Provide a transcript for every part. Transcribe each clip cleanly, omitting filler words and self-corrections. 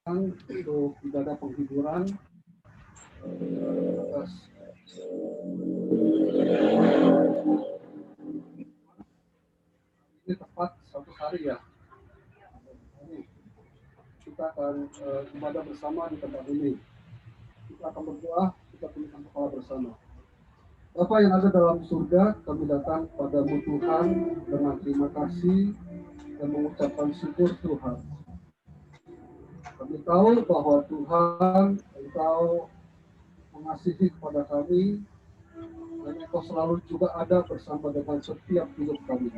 untuk ibadah penghiburan. Ini tepat 1 hari ya. Kita akan ibadah bersama di tempat ini. Kita akan berdoa, kita tundukkan kepala bersama. Bapa yang ada dalam surga, kami datang padamu Tuhan dengan terima kasih dan mengucapkan syukur Tuhan. Kami tahu bahwa Tuhan, Engkau mengasihi kepada kami, dan Engkau selalu juga ada bersama dengan setiap hidup kami.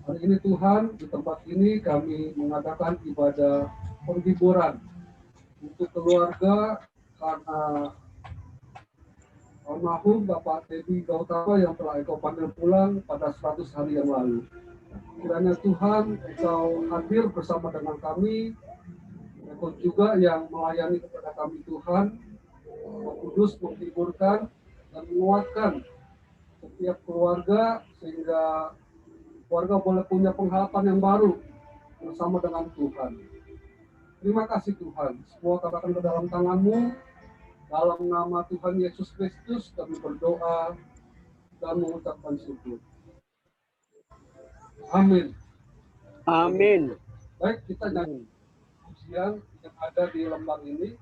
Hari ini Tuhan, di tempat ini kami mengadakan ibadah penghiburan untuk keluarga karena almarhum Bapak Teddy Gautama yang telah Engkau panggil pulang pada 100 hari yang lalu. Kiranya Tuhan, Engkau hadir bersama dengan kami, Engkau juga yang melayani kepada kami Tuhan, Roh Kudus menghiburkan dan menguatkan setiap keluarga sehingga keluarga boleh punya pengharapan yang baru bersama dengan Tuhan. Terima kasih Tuhan, semua katakan ke dalam tangan-Mu. Dalam nama Tuhan Yesus Kristus kami berdoa dan mengucapkan syukur. Amin. Amin. Baik, kita nyanyi pujian yang ada di lembar ini.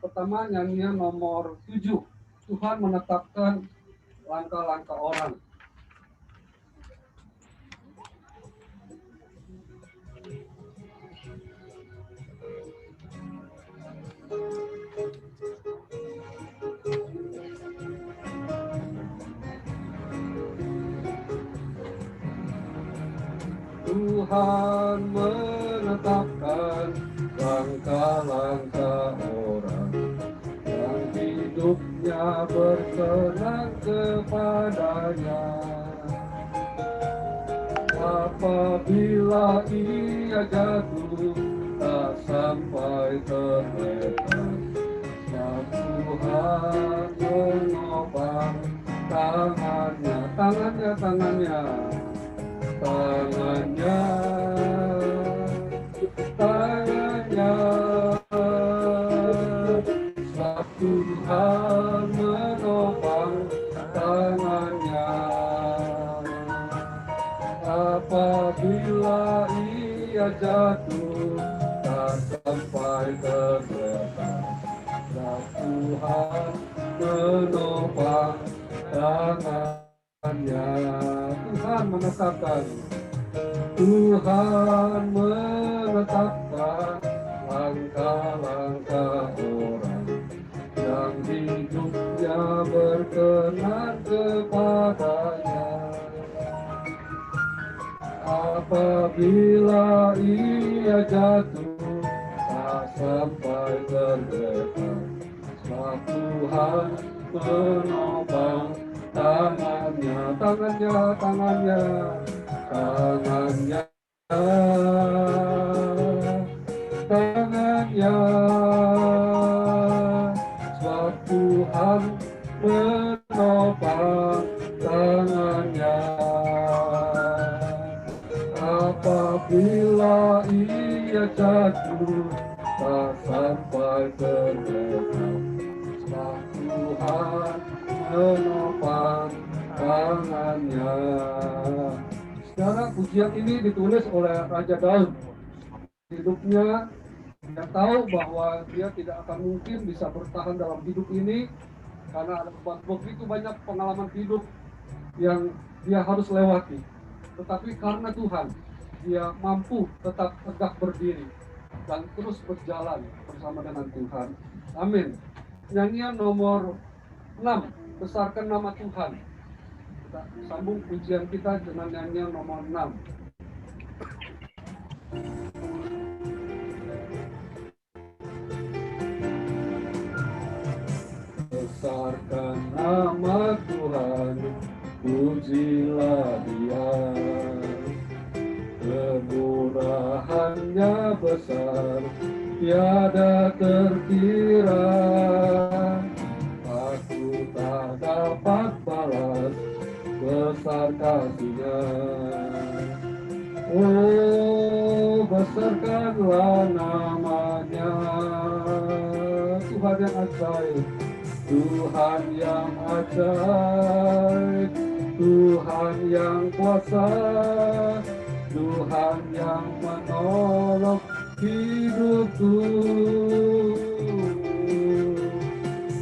Pertama nyanyian nomor 7. Tuhan menetapkan langkah-langkah orang. Tuhan menetapkan langkah-langkah orang yang hidupnya berkenan kepadanya. Apabila ia jatuh tak sampai terlepas, Tuhan menopang tangannya, tangannya, sebab Tuhan menopang tangannya. Apabila ia jatuh tak sampai terlepas, sebab Tuhan menopang tangannya. Tuhan menetapkan langkah-langkah orang yang hidupnya berkenan kepadanya. Apabila ia jatuh tak sampai terlepas, sebab Tuhan menopang tangannya, sebab Tuhan menopang tangannya. Apabila ia jatuh tak sampai terlepas, sebab Tuhan menopang tangannya. Sekarang pujian ini ditulis oleh Raja Daud. Hidupnya dia tahu bahwa dia tidak akan mungkin bisa bertahan dalam hidup ini karena ada begitu banyak pengalaman hidup yang dia harus lewati. Tetapi karena Tuhan, dia mampu tetap tegak berdiri dan terus berjalan bersama dengan Tuhan. Amin. Nyanyian nomor 6, besarkan nama Tuhan. Kita sambung pujian kita dengan nyanyian nomor 6. Besarkan nama Tuhan, pujilah Dia. Kemurahannya besar, tiada terkira. Aku tak dapat balas besar kasih-Nya. Oh, besarkanlah namanya. Tuhan yang ajaib, Tuhan yang ajaib, Tuhan yang kuasa, Tuhan yang menolong hidupku.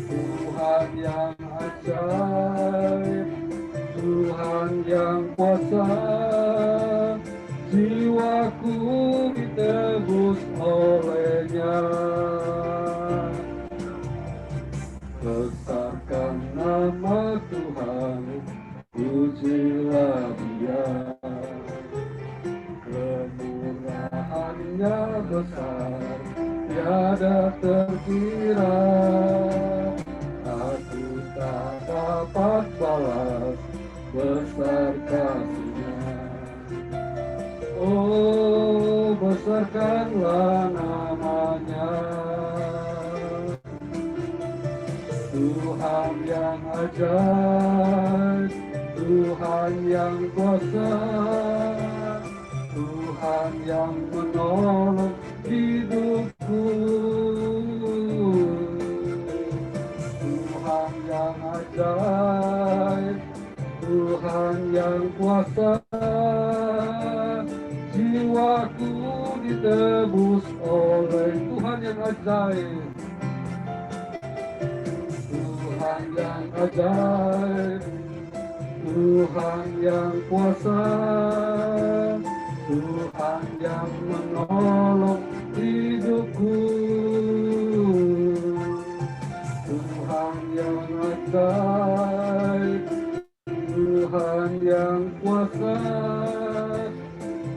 Tuhan yang ajaib, Tuhan yang kuasa, jiwaku ditebus olehnya. Besarkan nama Tuhan, pujilah Dia. Kemurahannya besar, tiada terkira. Aku tak dapat balas besar kasih-Nya. Oh, besarkanlah namanya. Tuhan yang ajaib, Tuhan yang kuasa, Tuhan yang menolong hidupku. Tuhan yang ajaib, Tuhan yang kuasa, jiwaku ditebus oleh Tuhan yang ajaib. Tuhan yang ajaib, Tuhan yang kuasa, Tuhan yang menolong hidupku. Tuhan yang ajaib, Tuhan yang kuasa,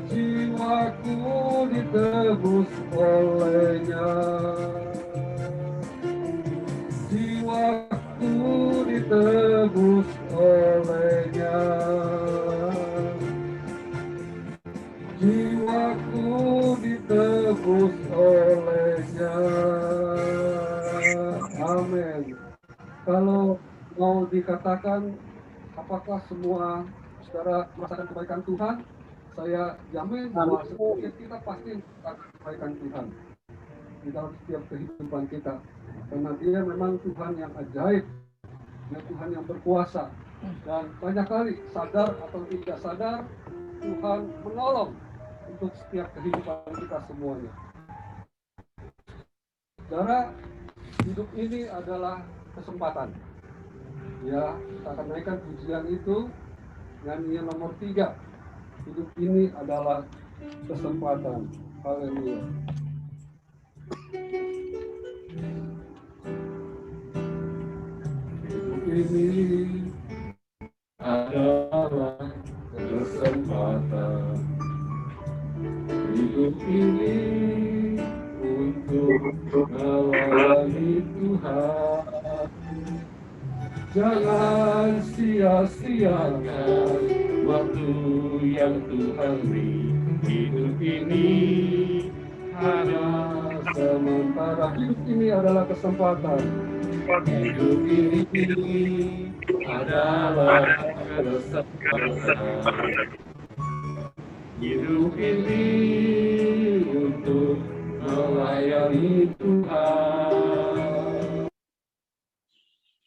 jiwaku ditebus olehnya. Jiwaku ditebus olehnya. Jiwaku ditebus olehnya. Amin. Kalau mau dikatakan apakah semua saudara merasakan kebaikan Tuhan, saya jamin bahwa setiap kita pasti merasakan kebaikan Tuhan di dalam setiap kehidupan kita. Karena Dia memang Tuhan yang ajaib, Dia Tuhan yang berkuasa. Dan banyak kali sadar atau tidak sadar, Tuhan menolong untuk setiap kehidupan kita semuanya. Saudara, hidup ini adalah kesempatan. Ya, kita akan naikkan pujian itu, nyanyian nomor 3. Hidup ini adalah kesempatan. Haleluya. Hidup ini adalah kesempatan. Hidup ini untuk melayani Tuhan. Jangan sia-siakan waktu yang Tuhan beri. Hidup ini hanya sementara. Hidup ini adalah kesempatan. Hidup ini adalah kesempatan. Hidup ini untuk melayani Tuhan.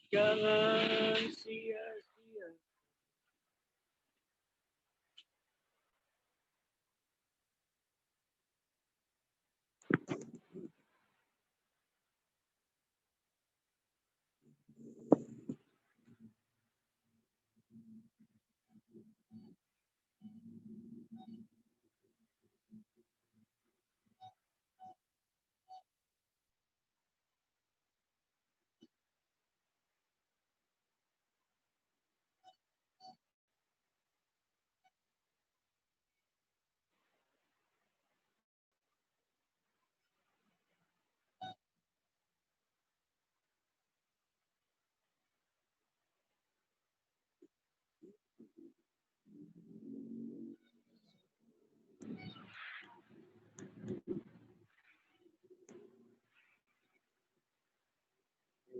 Jangan sia-sia.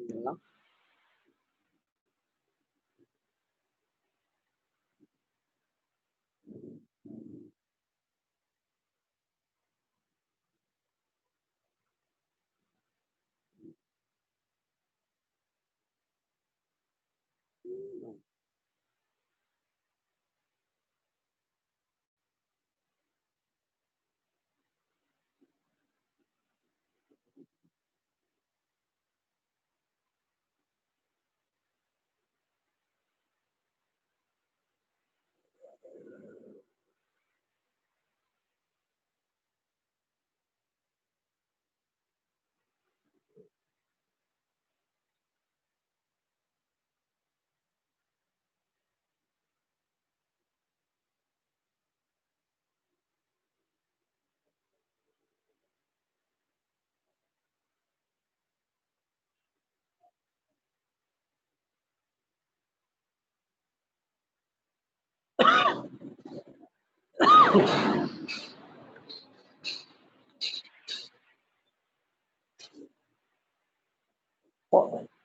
Ya.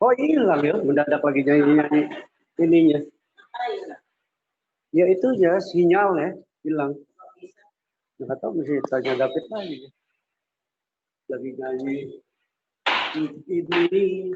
Kok hilang ya? Mendadak lagi nyanyi ininya. Ya itu ya sinyalnya hilang. Nggak tahu mesti tanya David lagi. Lagi nyanyi ini.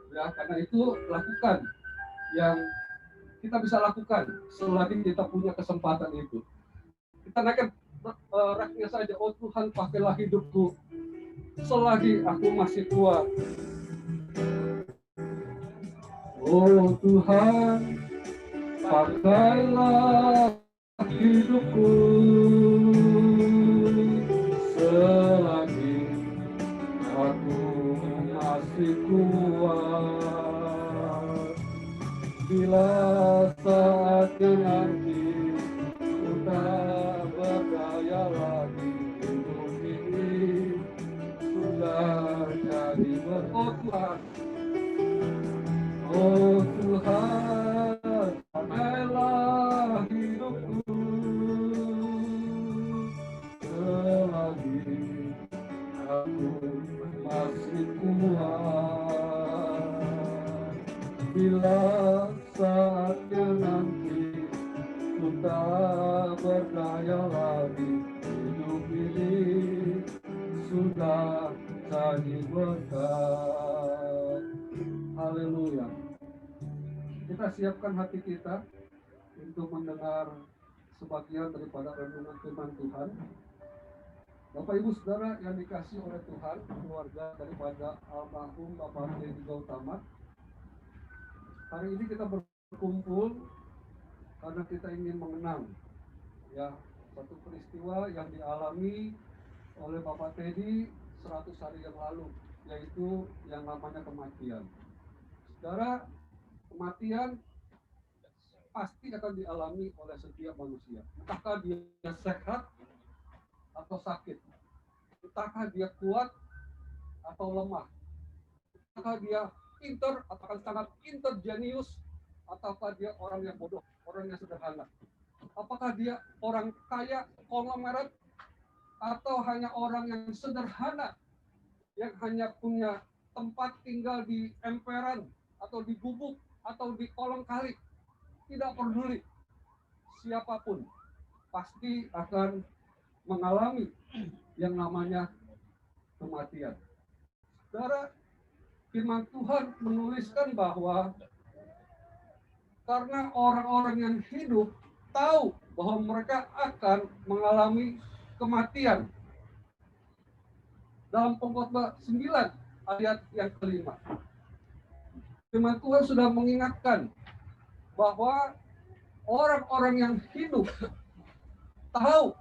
Ya, karena itu lakukan yang kita bisa lakukan selagi kita punya kesempatan itu. Kita naikkan raknya saja. Oh Tuhan, pakailah hidupku selagi aku masih kuat. Oh Tuhan, pakailah hidupku selagi aku masih kuat. Bila saatnya nanti ku tak berdaya lagi, hidup ini sudah jadi berkorban. Oh Tuhan, pakailah hidupku selagi aku masih kuat. Bila saatnya nanti ku tak berdaya lagi, hidup ini sudah jadi berkat. Haleluya. Kita siapkan hati kita untuk mendengar sebagian daripada renungan firman Tuhan. Bapak Ibu Saudara yang dikasihi oleh Tuhan, keluarga daripada almarhum Bapak Teddy Gautama. Hari ini kita berkumpul karena kita ingin mengenang ya satu peristiwa yang dialami oleh Bapak Teddy 100 hari yang lalu, yaitu yang namanya kematian. Saudara, kematian pasti akan dialami oleh setiap manusia. Entahkah dia sehat atau sakit, entahkah dia kuat atau lemah, entahkah dia pintar atau sangat pintar jenius, ataukah dia orang yang bodoh, orang yang sederhana, apakah dia orang kaya konglomerat atau hanya orang yang sederhana yang hanya punya tempat tinggal di emperan atau di gubuk atau di kolong kali. Tidak peduli siapapun pasti akan mengalami yang namanya kematian. Saudara, firman Tuhan menuliskan bahwa karena orang-orang yang hidup tahu bahwa mereka akan mengalami kematian. Dalam Pengkhotbah 9 ayat yang kelima, firman Tuhan sudah mengingatkan bahwa orang-orang yang hidup tahu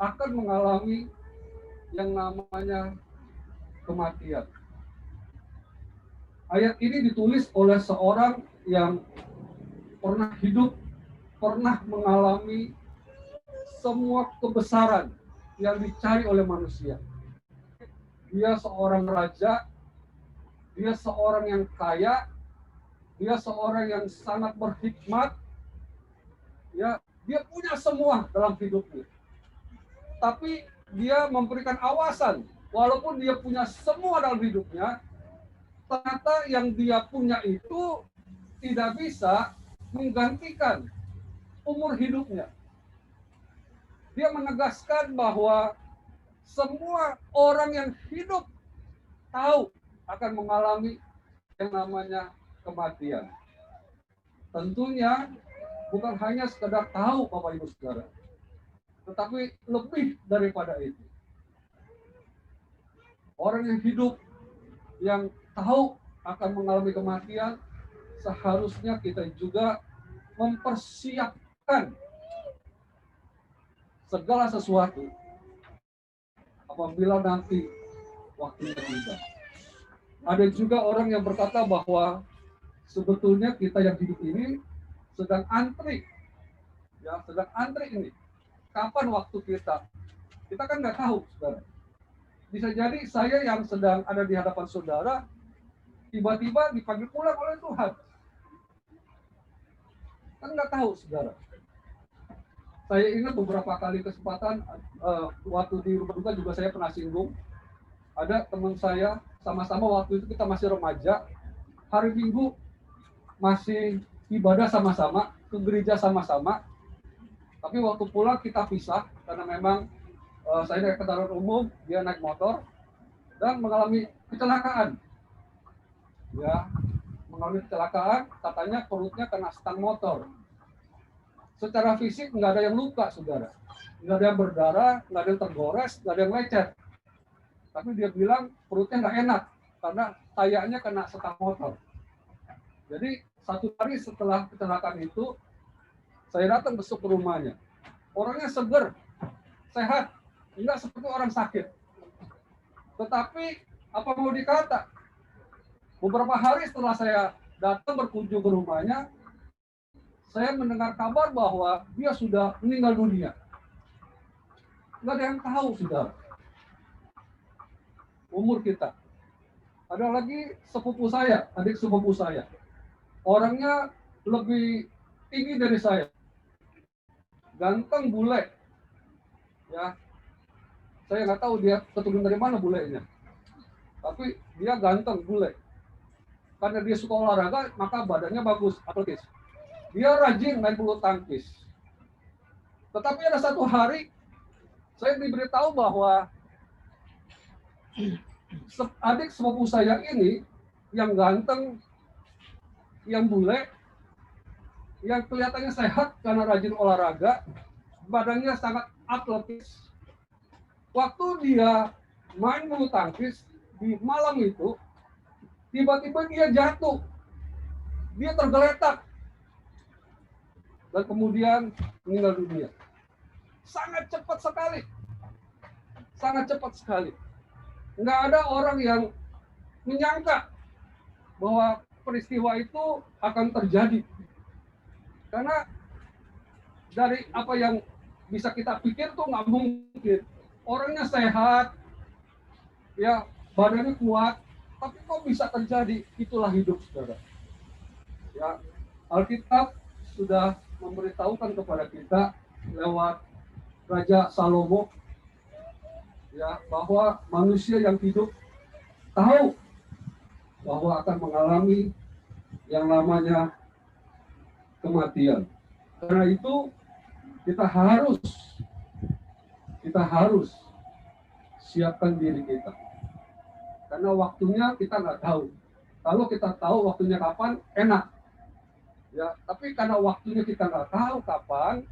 akan mengalami yang namanya kematian. Ayat ini ditulis oleh seorang yang pernah hidup, pernah mengalami semua kebesaran yang dicari oleh manusia. Dia seorang raja, dia seorang yang kaya, dia seorang yang sangat berhikmat, ya, dia punya semua dalam hidupnya. Tapi dia memberikan awasan, walaupun dia punya semua dalam hidupnya, ternyata yang dia punya itu tidak bisa menggantikan umur hidupnya. Dia menegaskan bahwa semua orang yang hidup tahu akan mengalami yang namanya kematian. Tentunya bukan hanya sekedar tahu Bapak Ibu Saudara, tetapi lebih daripada itu. Orang yang hidup yang tahu akan mengalami kematian, seharusnya kita juga mempersiapkan segala sesuatu apabila nanti waktunya tiba. Ada juga orang yang berkata bahwa sebetulnya kita yang hidup ini sedang antri, ya, sedang antri ini. Kapan waktu kita? Kita kan nggak tahu, saudara. Bisa jadi saya yang sedang ada di hadapan saudara, tiba-tiba dipanggil pulang oleh Tuhan. Kan nggak tahu, saudara. Saya ingat beberapa kali kesempatan, waktu di rumah duka juga saya pernah singgung. Ada teman saya, sama-sama waktu itu kita masih remaja, hari Minggu masih ibadah sama-sama, ke gereja sama-sama. Tapi waktu pulang kita pisah, karena memang saya naik kendaraan umum, dia naik motor, dan mengalami kecelakaan. Ya, mengalami kecelakaan, katanya perutnya kena stang motor. Secara fisik nggak ada yang luka, saudara. Nggak ada yang berdarah, nggak ada yang tergores, nggak ada yang lecet. Tapi dia bilang perutnya nggak enak, karena kayaknya kena stang motor. Jadi 1 hari setelah kecelakaan itu, saya datang besok ke rumahnya. Orangnya seger, sehat, nggak seperti orang sakit. Tetapi apa mau dikata? Beberapa hari setelah saya datang berkunjung ke rumahnya, saya mendengar kabar bahwa dia sudah meninggal dunia. Nggak ada yang tahu, saudara. Umur kita. Ada lagi sepupu saya, adik sepupu saya. Orangnya lebih tinggi dari saya. Ganteng, bule. Ya, saya nggak tahu dia keturunan dari mana bulenya. Tapi dia ganteng, bule. Karena dia suka olahraga, maka badannya bagus, atletis. Dia rajin main bulu tangkis. Tetapi ada satu hari, saya diberitahu bahwa adik sepupu saya ini, yang ganteng, yang bule, yang kelihatannya sehat karena rajin olahraga, badannya sangat atletis. Waktu dia main bulu tangkis, di malam itu, tiba-tiba dia jatuh. Dia tergeletak. Dan kemudian meninggal dunia. Sangat cepat sekali. Sangat cepat sekali. Nggak ada orang yang menyangka bahwa peristiwa itu akan terjadi. Karena dari apa yang bisa kita pikir tuh nggak mungkin. Orangnya sehat, ya badannya kuat, tapi kok bisa terjadi? Itulah hidup, saudara. Ya, Alkitab sudah memberitahukan kepada kita lewat Raja Salomo, ya, bahwa manusia yang hidup tahu bahwa akan mengalami yang namanya kematian. Karena itu kita harus siapkan diri kita. Karena waktunya kita nggak tahu. Kalau kita tahu waktunya kapan, enak. Ya, tapi karena waktunya kita nggak tahu kapan,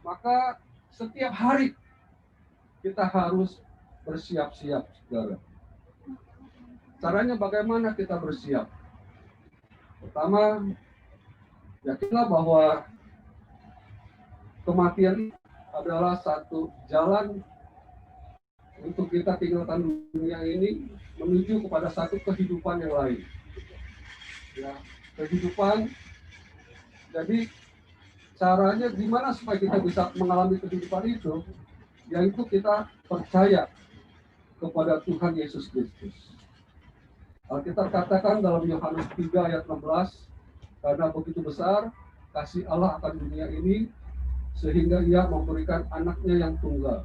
maka setiap hari kita harus bersiap-siap, saudara. Caranya bagaimana kita bersiap? Pertama, yakinlah bahwa kematian adalah satu jalan untuk kita tinggalkan dunia ini menuju kepada satu kehidupan yang lain. Ya, kehidupan. Jadi caranya gimana supaya kita bisa mengalami kehidupan itu? Yaitu kita percaya kepada Tuhan Yesus Kristus. Alkitab katakan dalam Yohanes 3 ayat 16, karena begitu besar kasih Allah akan dunia ini, sehingga ia memberikan anaknya yang tunggal,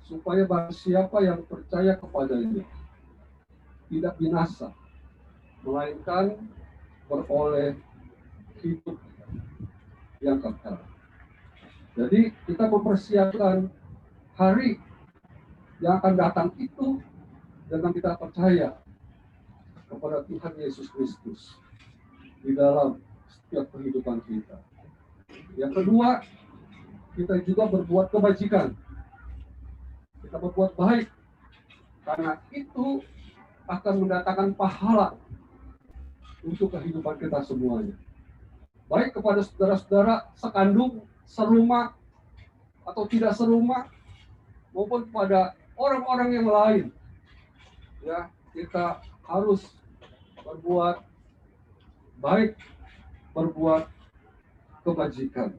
supaya barang siapa yang percaya kepadanya tidak binasa, melainkan beroleh hidup yang kekal. Jadi kita mempersiapkan hari yang akan datang itu dengan kita percaya kepada Tuhan Yesus Kristus di dalam setiap kehidupan kita. Yang kedua, kita juga berbuat kebajikan. Kita berbuat baik, karena itu akan mendatangkan pahala untuk kehidupan kita semuanya. Baik kepada saudara-saudara sekandung, serumah, atau tidak serumah, maupun pada orang-orang yang lain. Ya, kita harus berbuat baik, berbuat kebajikan.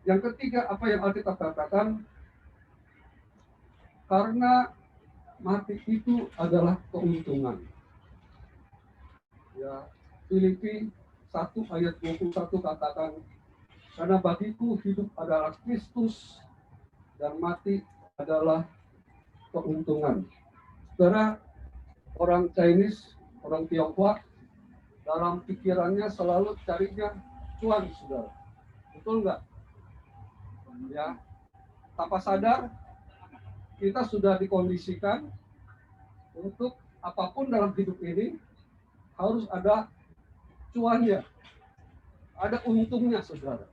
Yang ketiga, apa yang Alkitab katakan, karena mati itu adalah keuntungan. Ya, Filipi 1 ayat 21 katakan, karena bagiku hidup adalah Kristus dan mati adalah keuntungan. Saudara, orang Chinese, orang Tionghoa, dalam pikirannya selalu carinya cuan, saudara. Betul nggak? Ya, tanpa sadar kita sudah dikondisikan untuk apapun dalam hidup ini harus ada cuannya, ada untungnya, saudara.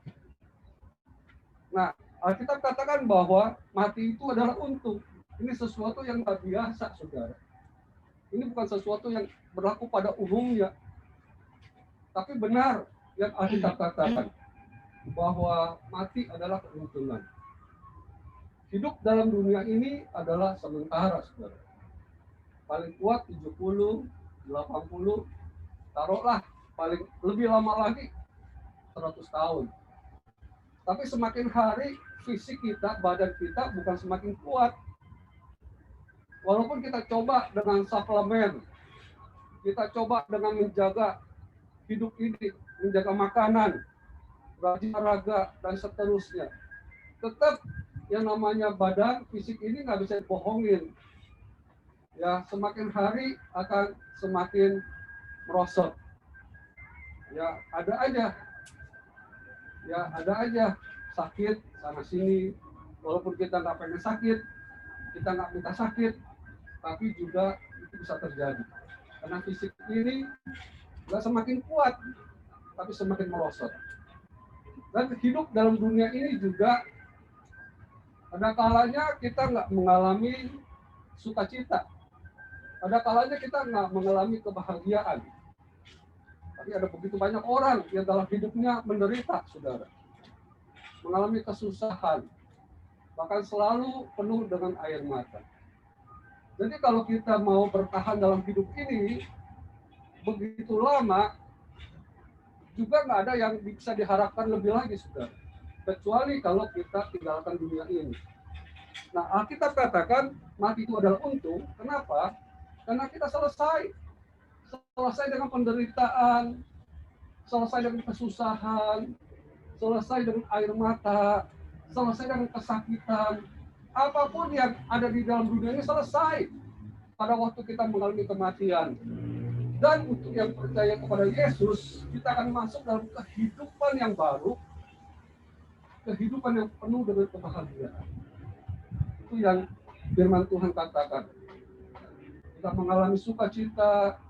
Nah, Alkitab katakan bahwa mati itu adalah untung. Ini sesuatu yang tak biasa, saudara. Ini bukan sesuatu yang berlaku pada umumnya, tapi benar yang Alkitab katakan bahwa mati adalah keuntungan. Hidup dalam dunia ini adalah sementara, saudara. Paling kuat 70, 80, taruhlah paling lebih lama lagi 100 tahun. Tapi semakin hari fisik kita, badan kita bukan semakin kuat. Walaupun kita coba dengan suplemen, kita coba dengan menjaga hidup ini, menjaga makanan, rajin olahraga, dan seterusnya. Tetap yang namanya badan fisik ini nggak bisa dibohongin. Ya, semakin hari akan semakin merosot. Ya, ada aja sakit sana sini. Walaupun kita nggak pengen sakit, kita nggak minta sakit, tapi juga itu bisa terjadi. Karena fisik ini nggak semakin kuat, tapi semakin merosot. Dan hidup dalam dunia ini juga ada kalanya kita nggak mengalami sukacita. Ada kalanya kita nggak mengalami kebahagiaan. Tapi ada begitu banyak orang yang dalam hidupnya menderita, saudara. Mengalami kesusahan. Bahkan selalu penuh dengan air mata. Jadi kalau kita mau bertahan dalam hidup ini, begitu lama, juga nggak ada yang bisa diharapkan lebih lagi, saudara. Kecuali kalau kita tinggalkan dunia ini. Nah, Alkitab katakan mati itu adalah untung. Kenapa? Karena kita selesai dengan penderitaan, selesai dengan kesusahan, selesai dengan air mata, selesai dengan kesakitan. Apapun yang ada di dalam dunia ini selesai pada waktu kita mengalami kematian. Dan untuk yang percaya kepada Yesus, kita akan masuk dalam kehidupan yang baru, kehidupan yang penuh dengan kebahagiaan. Itu yang firman Tuhan katakan. Kita mengalami sukacita,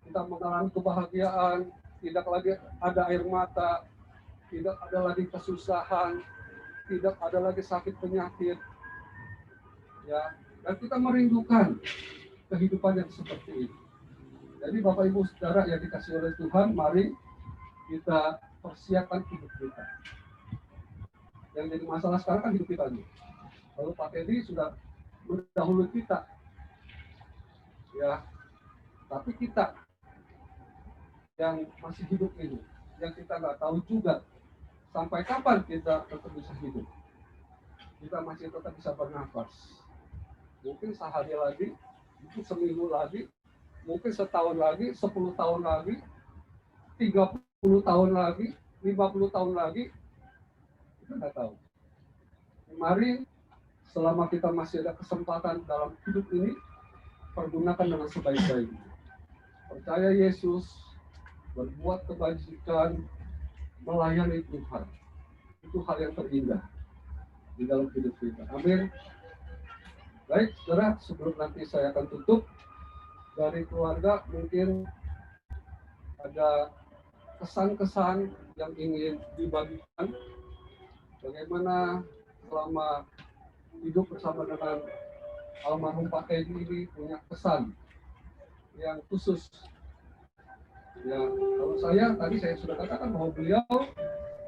kita mengalami kebahagiaan, tidak lagi ada air mata, tidak ada lagi kesusahan, tidak ada lagi sakit penyakit. Ya, dan kita merindukan kehidupan yang seperti ini. Jadi Bapak Ibu Saudara yang dikasihi oleh Tuhan, mari kita persiapkan hidup kita. Yang jadi masalah sekarang kan hidup kita nih. Lalu Pak Teddy sudah mendahului kita. Ya, tapi kita yang masih hidup ini, yang kita nggak tahu juga sampai kapan kita tetap bisa hidup. Kita masih tetap bisa bernafas. Mungkin sehari lagi, mungkin seminggu lagi, mungkin setahun lagi, 10 tahun lagi, 30 tahun lagi, 50 tahun lagi, kita nggak tahu. Mari selama kita masih ada kesempatan dalam hidup ini, pergunakan dengan sebaik-baiknya. Percaya Yesus, berbuat kebajikan, melayani Tuhan. Itu hal yang terindah di dalam hidup kita. Amin. Baik, saudara, sebelum nanti saya akan tutup, dari keluarga mungkin ada kesan-kesan yang ingin dibagikan. Bagaimana selama hidup bersama dengan almarhum Pak Teddy ini punya kesan yang khusus. Ya, kalau saya sudah katakan bahwa beliau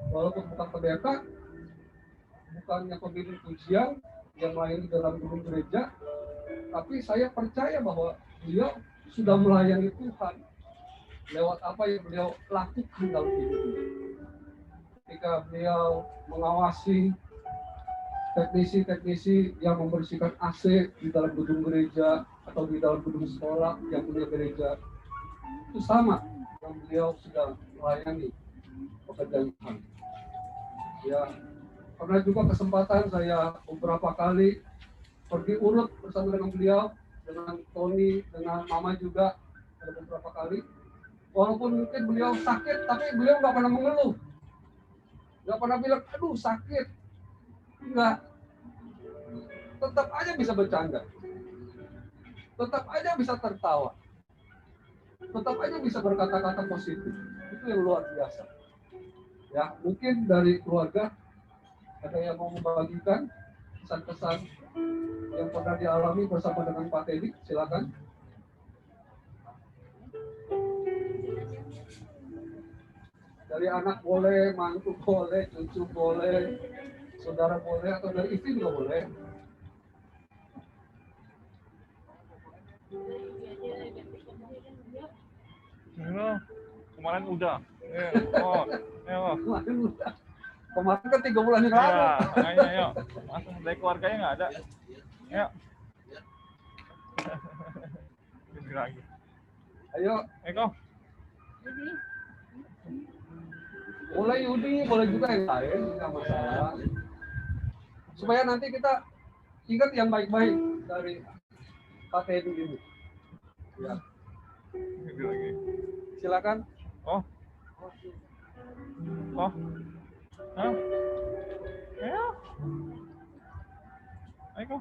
walaupun bukan pendeta, bukannya pemimpin pujian yang melayani dalam gedung gereja, tapi saya percaya bahwa beliau sudah melayani Tuhan lewat apa yang beliau lakukan dalam hidupnya. Ketika beliau mengawasi teknisi-teknisi yang membersihkan AC di dalam gedung gereja atau di dalam gedung sekolah yang punya gereja, itu sama yang beliau sudah melayani pekerjaan Tuhan. Ya, pernah juga kesempatan saya beberapa kali pergi urut bersama dengan beliau, dengan Tony, dengan Mama juga ada beberapa kali. Walaupun mungkin beliau sakit, tapi beliau nggak pernah mengeluh, nggak pernah bilang, aduh sakit, nggak. Tetap aja bisa bercanda, tetap aja bisa tertawa, tetap aja bisa berkata-kata positif. Itu yang luar biasa. Ya, mungkin dari keluarga ada yang mau membagikan kesan-kesan yang pernah dialami bersama dengan Pak Teddy, silakan. Dari anak boleh, mantu boleh, cucu boleh, saudara boleh, atau dari istri juga boleh. Kemarin udah. Kemarin udah. Kemarin kan 3 bulan yang lalu. Ya, makanya ayo. Langsung dari keluarganya nggak ada. Ayo. Lagi. Ayo. Eko. Boleh Yudi, boleh juga yang lain, nggak masalah. Supaya nanti kita ingat yang baik-baik dari Pak Teddy ini. Ya. Lagi. Silakan. Oh. Hah? Ayo. Eko.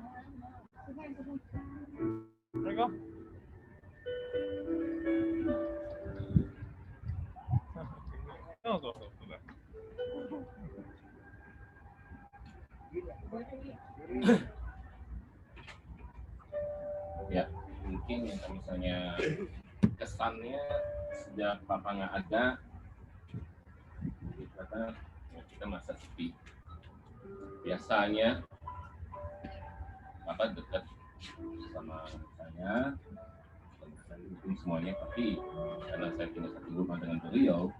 Eko. Ya, mungkin misalnya kesannya sejak papa nggak ada, kata kita masa sepi. Biasanya papa dekat sama saya mungkin semuanya, tapi karena saya punya satu rumah dengan beliau,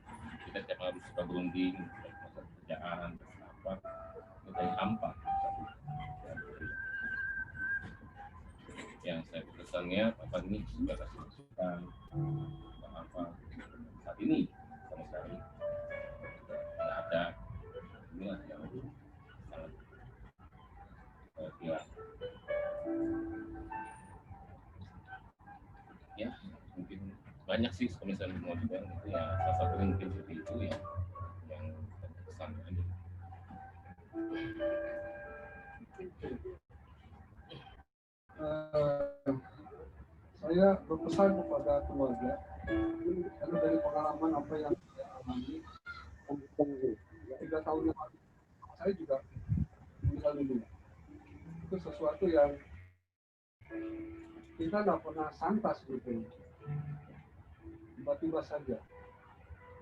kita tiap hari suka berunding masa kerjaan apa, kita hampa. Yang saya pesannya apa ini sudah kasih masukan apa saat ini sama sekali tidak ada. Inilah yang sangat hilang. Ya mungkin banyak sih misalnya mau juga itu ya, salah satu mungkin seperti itu ya yang pesan aja. Saya berpesan kepada keluarga, karena dari pengalaman apa yang saya alami 3 tahun yang lalu, saya juga meninggal dunia. Itu sesuatu yang kita nggak pernah sangka sebetulnya, tiba-tiba saja.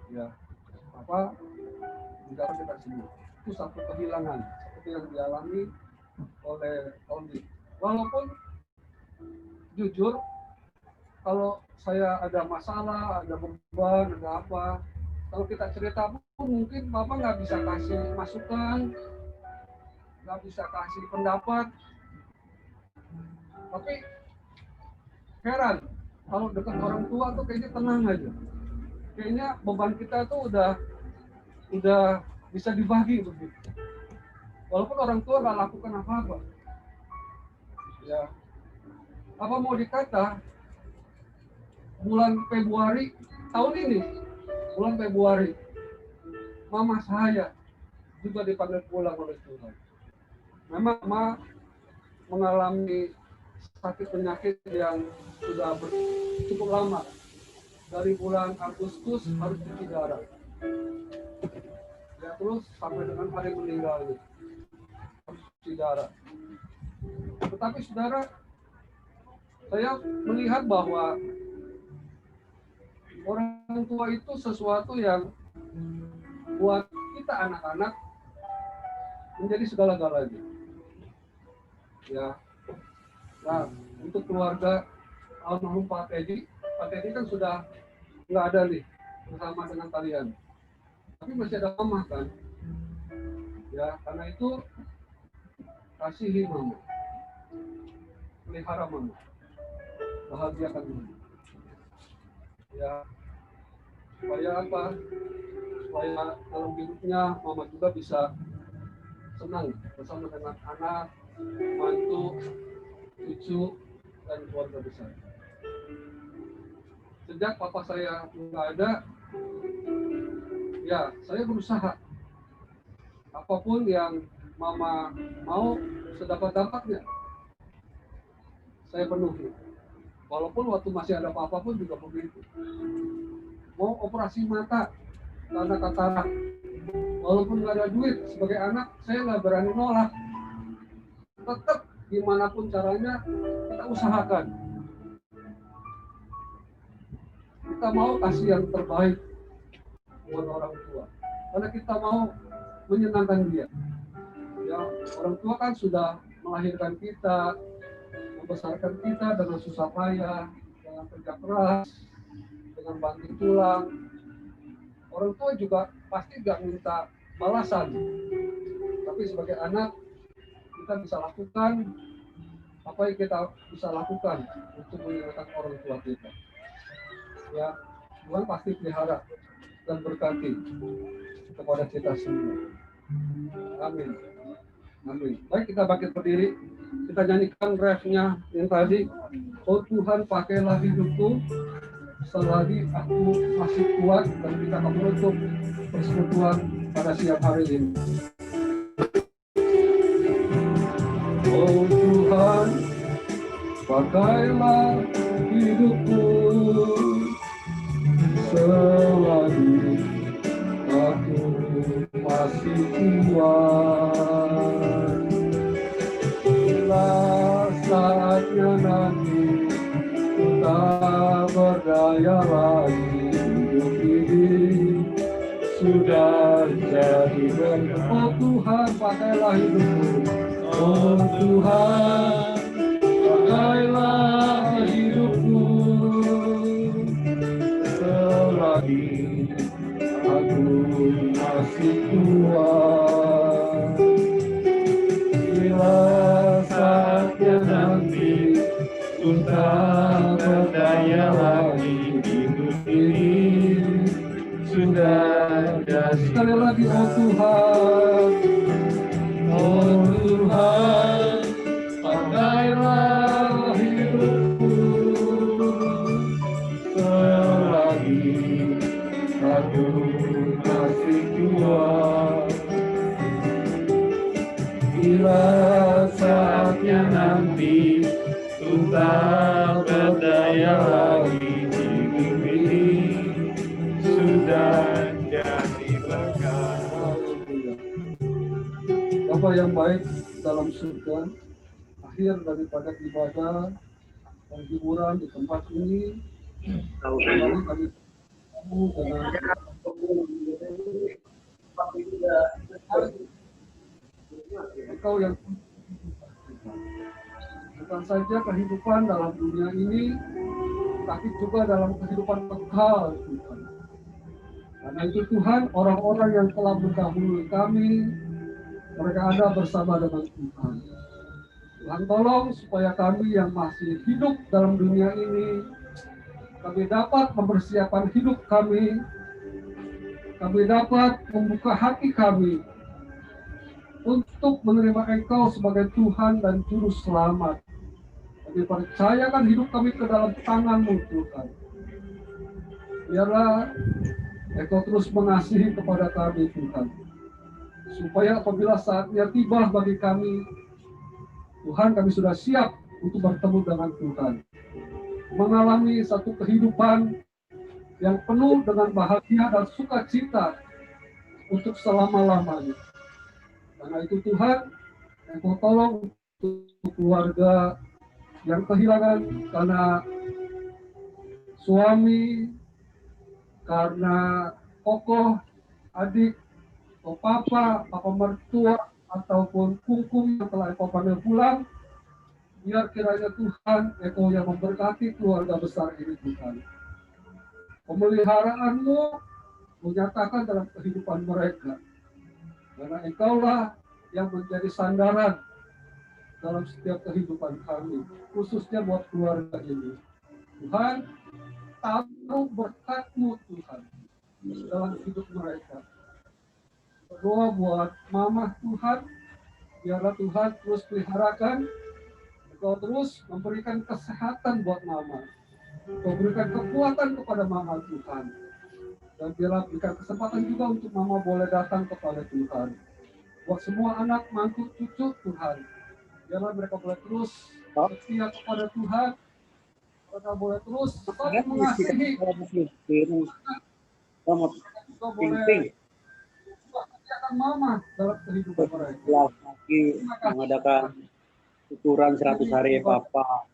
Ya, apa tidak kita sendiri. Itu satu kehilangan seperti yang dialami oleh Tony. Walaupun jujur, kalau saya ada masalah, ada beban, ada apa, kalau kita cerita pun mungkin Bapak nggak bisa kasih masukan, nggak bisa kasih pendapat. Tapi heran, kalau dekat orang tua tuh kayaknya tenang aja. Kayaknya beban kita tuh udah bisa dibagi begitu. Walaupun orang tua nggak lakukan apa-apa. Ya, apa mau dikata, bulan Februari tahun ini, bulan Februari, mama saya juga dipanggil pulang oleh Tuhan. Memang mama mengalami sakit penyakit yang sudah cukup lama. Dari bulan Agustus harus cuci darah. Ya, terus sampai dengan hari meninggalnya harus cuci darah. Tetapi saudara, saya melihat bahwa orang tua itu sesuatu yang buat kita anak-anak menjadi segala-galanya. Ya, nah untuk keluarga almarhum Pak Teddy kan sudah nggak ada nih bersama dengan kalian. Tapi masih ada mama kan? Ya, karena itu kasihi mama, pelihara mama, bahagiakan mama. Ya, supaya apa? Supaya dalam hidupnya mama juga bisa senang bersama dengan anak, mantu, cucu, dan keluarga besar. Sejak papa saya nggak ada, ya saya berusaha apapun yang mama mau sedapat-dapatnya saya penuhi. Walaupun waktu masih ada papa pun juga begitu. Mau operasi mata karena katarak, walaupun nggak ada duit, sebagai anak saya nggak berani nolak. Tetap gimana pun caranya kita usahakan. Kita mau kasih yang terbaik buat orang tua, karena kita mau menyenangkan dia. Ya, orang tua kan sudah melahirkan kita, membesarkan kita dengan susah payah, dengan kerja keras, dengan banting tulang. Orang tua juga pasti gak minta balasan, tapi sebagai anak kita bisa lakukan apa yang kita bisa lakukan untuk menyenangkan orang tua kita. Ya, Tuhan pasti pelihara dan berkati kepada kita semua. Amin. Amin. Baik, kita bangkit berdiri. Kita nyanyikan refnya yang tadi. Oh Tuhan, pakailah hidupku selagi aku masih kuat, dan kita akan menutup persekutuan pada siang hari ini. Oh Tuhan, pakailah hidupku selagi aku masih kuat. Bila saatnya nanti tak berdaya lagi, hidup ini sudah jadi berkat. Oh Tuhan, pakailah hidupku. Oh Tuhan, pakailah hidupku selagi aku masih kuat. Bila saatnya nanti tak berdaya lagi, hidup ini sudah jadi. Sekali lagi, oh Tuhan, oh Tuhan, pakailah hidupku selagi aku masih kuat. Bila saatnya nanti tak berdaya lagi, hidup ini sudah jadi berkat. Bapa yang baik dalam surga, akhir daripada ibadah dan hiburan di tempat ini, kembali kami bertemu dengan Engkau yang bukan saja kehidupan dalam dunia ini, tapi juga dalam kehidupan kekal, Tuhan. Karena itu Tuhan, orang-orang yang telah mendahului kami, mereka ada bersama dengan Tuhan. Tuhan tolong supaya kami yang masih hidup dalam dunia ini, kami dapat mempersiapkan hidup kami dapat membuka hati kami untuk menerima Engkau sebagai Tuhan dan Juru Selamat. Kami percayakan hidup kami ke dalam tangan-Mu, Tuhan. Biarlah Engkau terus mengasihi kepada kami, Tuhan. Supaya apabila saatnya tiba bagi kami, Tuhan, kami sudah siap untuk bertemu dengan Tuhan. Mengalami satu kehidupan yang penuh dengan bahagia dan sukacita untuk selama-lamanya. Karena itu Tuhan, Engkau tolong untuk keluarga yang kehilangan karena suami, karena kokoh, adik, atau papa mertua, ataupun kungkung yang telah engkau panggil pulang, biar kiranya Tuhan engkau yang memberkati keluarga besar ini Tuhan. Pemeliharaanmu menyatakan dalam kehidupan mereka. Karena engkaulah yang menjadi sandaran dalam setiap kehidupan kami, khususnya buat keluarga ini. Tuhan, taruh berkat-Mu Tuhan dalam hidup mereka. Berdoa buat mama Tuhan, biarlah Tuhan terus peliharakan, Engkau terus memberikan kesehatan buat mama. Engkau berikan kekuatan kepada mama Tuhan. Dan biarlah berikan kesempatan juga untuk mama boleh datang kepada Tuhan. Buat semua anak, mantu, cucu Tuhan, biarlah mereka boleh terus setia kepada Tuhan. Mereka boleh terus saling mengasihi. Mereka boleh memperhatikan mama dalam kehidupan mereka. Lagi mengadakan syukuran 100 hari Papa.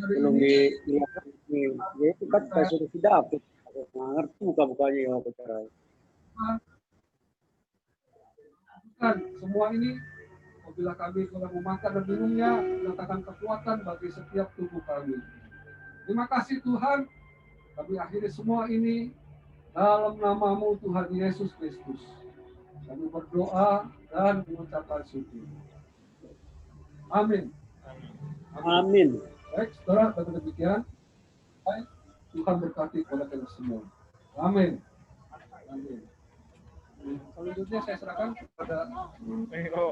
Belum dilihat ini. Ya itu kan saya sudah dapat. Nggak ngerti buka-bukanya ya apa caranya. Bukan semua ini apabila kami telah memakan dan minumnya, mendatangkan kekuatan bagi setiap tubuh kami. Terima kasih Tuhan, kami akhiri semua ini dalam nama-Mu Tuhan Yesus Kristus. Kami berdoa dan mengucapkan syukur. Amin. Amin. Baik, saudara, dengan demikian, baik, Tuhan berkati kepada kita semua. Amin. Amin. Selanjutnya saya serahkan kepada WO.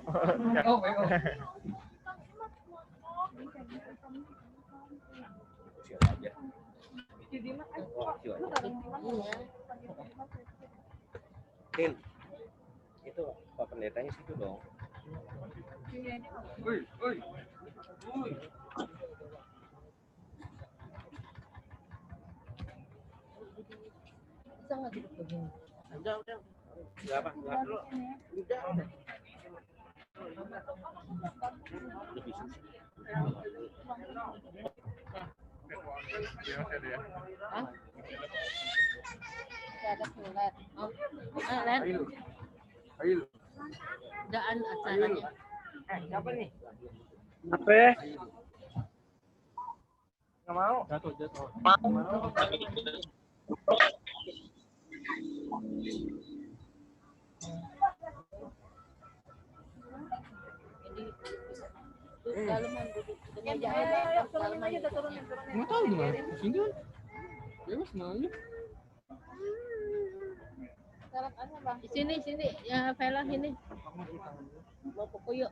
WO. Tin, itu Pak Pendetanya situ dong. Woi, woi. Woi. Bisa nggak duduk begini? Udah. Enggak apa, enggak dulu. Udah. Udah bisa. Hah? Nggak ada sulet. Oh, Len. Ayo. Daan acaranya. Siapa nih? Apa ya? Enggak mau. Jatuh. Jadi dalaman duduk di meja aja. Turunin aja, turunin. Nggak tahu gimana. Sini kan. Bebas nanya. Di sini ya Vela sini. Mau pokok yuk.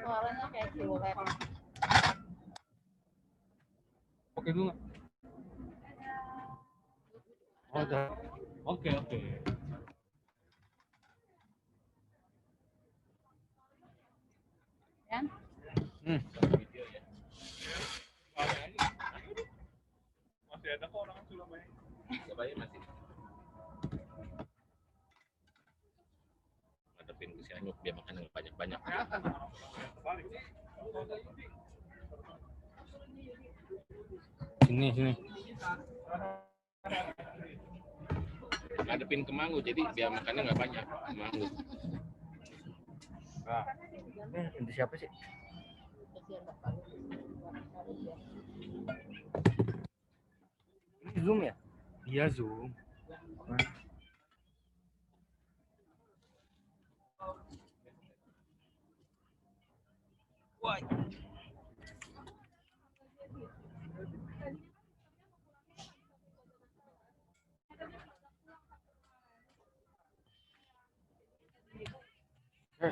Suaranya kayak siulet. Oke dulu nggak? Oh, udah. Oke. Kan? Video ya. Masih ada kok orang Surabaya. Surabaya masih. Ngadepin ke si Anyuk, dia makan yang banyak-banyak. Sini. Ngadepin ke Manggu, jadi biar makannya nggak banyak. Manggu. Nah. Ini siapa sih? Ini Zoom ya? Iya, Zoom. Pin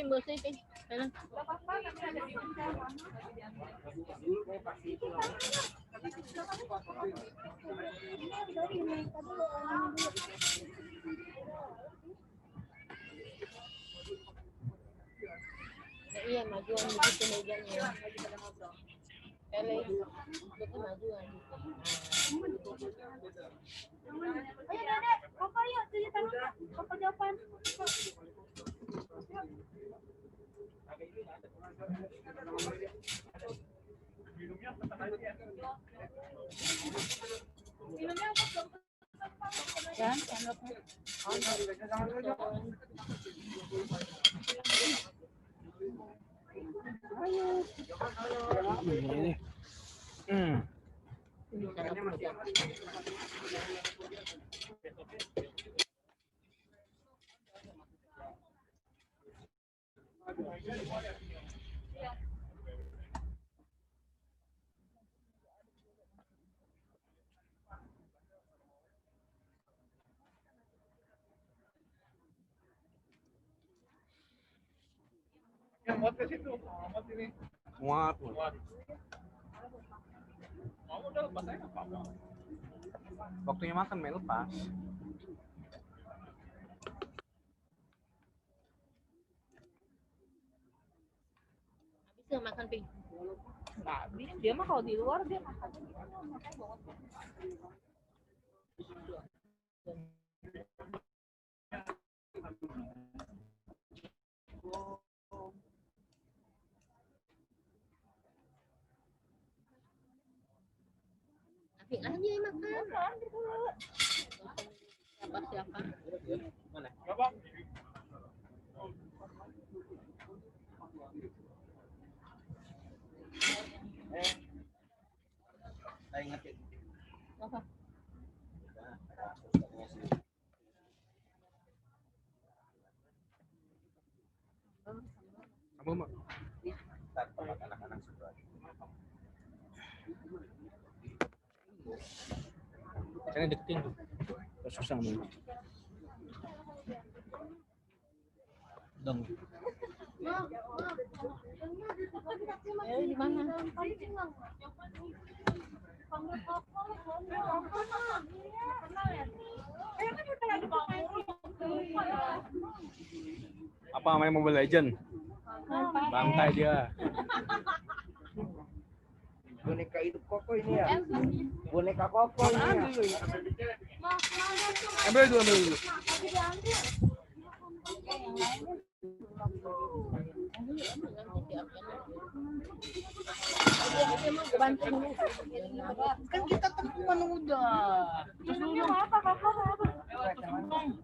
bersih Pin. Sana. Iya majuan begitu mejanya. Ele itu majuan. Ayo Dedek, Papa yuk cuci tangan. Papa jawaban. Minumnya apa? Ya, sendoknya. Ini. Yang muat ke situ, muat ini. Muat. Mau udah lepas aja nggak apa-apa. Waktunya makan main lepas. Habis nggak makan Pin? Habis dia mah kalau di luar dia makan. Apik aja yang makan. Siapa? Bapak. Saya ingetin. Apa? Kamu mau? Tempat anak-anak suka. Caranya deketin tuh. Susah nih. Dong. Di mana? Apa main Mobile Legend? Bantai dia. Boneka hidup Koko ini ya. Boneka Koko ini ya. Ambil dulu. Kan kita temuan udah. Minumnya apa Kakak?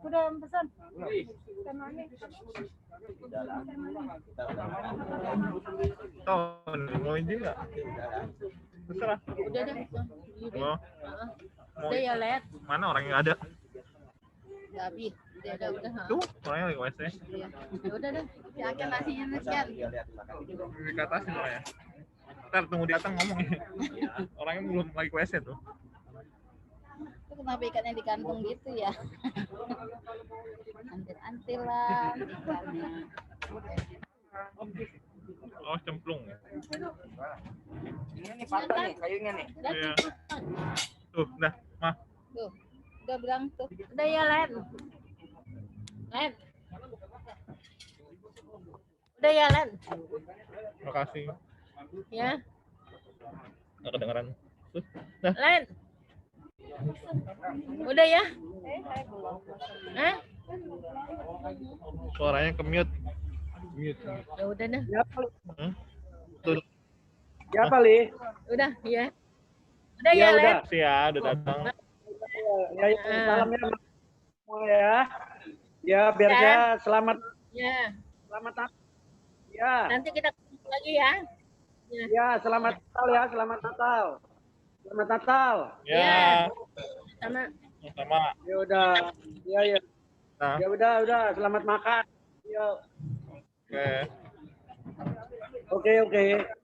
Udah pesan. Tahu mau ini nggak? Terserah. Udah deh. Oh. Udah ya lihat. Mana orang yang ada? Udah habis. Udah. Tuh, orangnya lagi WC. Iya. Ya udah deh. Ya akan nasinya sekian. Di atas ya. Ntar tunggu di atas ngomong ya. Orangnya belum lagi WC tuh. Itu kenapa ikannya digantung gitu ya? Antil-antil lah ikannya. Oh, cemplung ya. Ini nih patah nih kayunya nih. Iya. Tuh, dah, mah. Tuh. Udah bilang tuh. Udah ya Len. Len. Udah ya Len. Makasih. Ya. Nggak kedengeran. Tuh, Len. Udah ya? Hah? suaranya ke-mute. Ya udah dah. Tuh, Siapa, Li? Udah ya. Udah ya, Ya Len. udah. sih ya, udah datang. Ya, salam ya semua ya. Ya, biar Ya. saya selamat Ya. Natal. Ya. Nanti kita ketemu lagi ya. Ya, selamat Natal ya, selamat Natal. Selamat Natal. Ya, Sama. sama. Ya udah. Ya ya. Nah. Ya udah, selamat makan. Ya. Oke. Oke, oke.